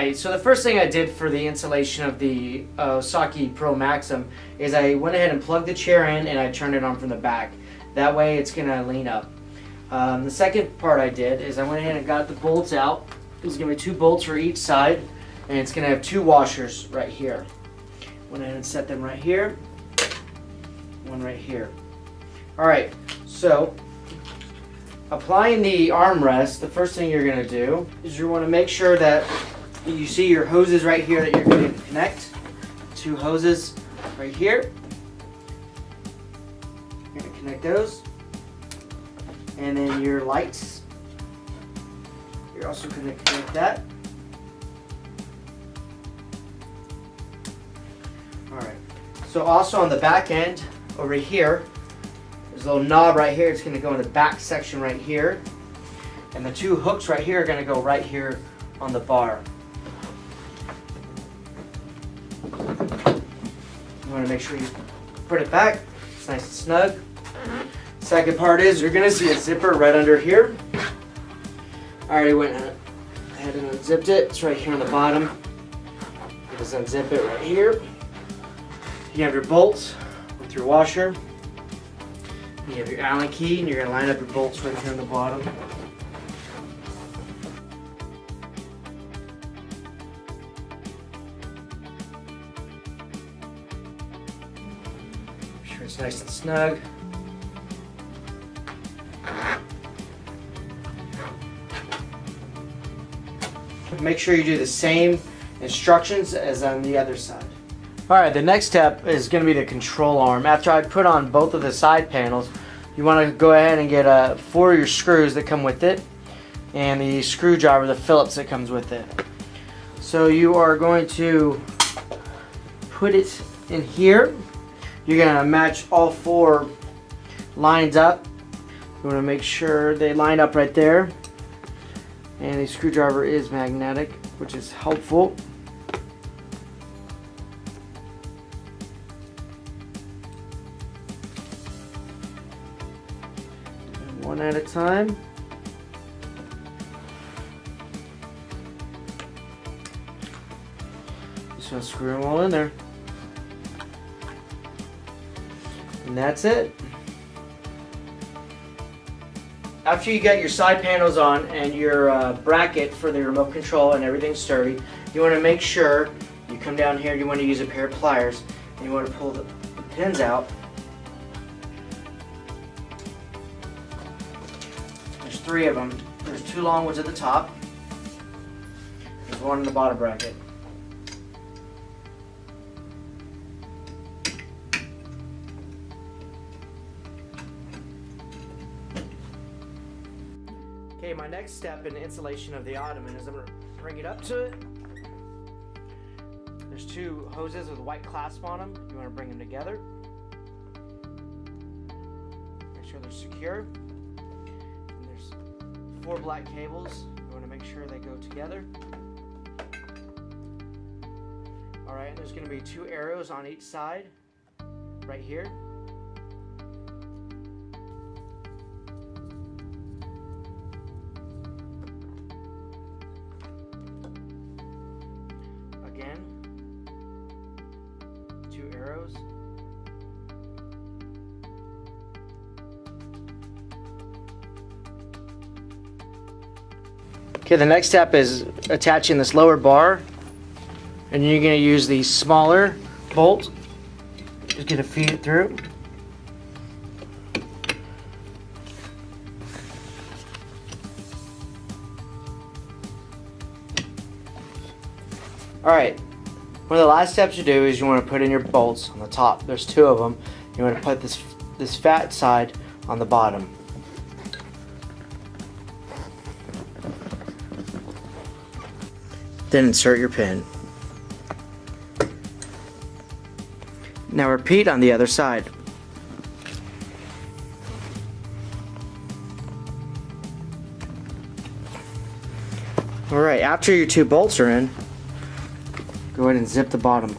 Alright, so the first thing I did for the installation of the Osaki Pro Maxim is I went ahead and plugged the chair in and I turned it on from the back. That way it's going to lean up. The second part I did is I went ahead and got the bolts out. There's going to be 2 bolts for each side, and it's going to have 2 washers right here. Went ahead and set them right here, one right here. Alright, so applying the armrest, the first thing you're going to do is you want to make sure that you see your hoses right here that you're going to connect. 2 hoses right here. You're going to connect those. And then your lights. You're also going to connect that. Alright. So also on the back end, over here, there's a little knob right here. It's going to go in the back section right here. And the 2 hooks right here are going to go right here on the bar. You want to make sure you put it back. It's nice and snug. Second part is you're going to see a zipper right under here. I already went ahead and unzipped it. It's right here on the bottom. You just unzip it right here. You have your bolts with your washer. You have your Allen key, and you're going to line up your bolts right here on the bottom. Make sure it's nice and snug. Make sure you do the same instructions as on the other side. Alright, the next step is going to be the control arm. After I put on both of the side panels, you want to go ahead and get 4 of your screws that come with it, and the screwdriver, the Phillips that comes with it. So you are going to put it in here. You're going to match all 4 lines up. You want to make sure they line up right there. And the screwdriver is magnetic, which is helpful. And one at a time. Just want to screw them all in there. And that's it. After you get your side panels on and your bracket for the remote control and everything's sturdy, you want to make sure you come down here. You want to use a pair of pliers and you want to pull the pins out. There's 3 of them. There's 2 long ones at the top. There's 1 in the bottom bracket. Okay, my next step in the installation of the ottoman is I'm going to bring it up to it. There's 2 hoses with white clasp on them. You want to bring them together. Make sure they're secure. And there's 4 black cables. You want to make sure they go together. Alright, there's going to be 2 arrows on each side, right here. Again, 2 arrows. Okay, the next step is attaching this lower bar, and you're going to use the smaller bolt. Just going to feed it through. Alright, one of the last steps you do is you want to put in your bolts on the top. There's 2 of them. You want to put this fat side on the bottom. Then insert your pin. Now repeat on the other side. Alright, after your 2 bolts are in, go ahead and zip the bottom.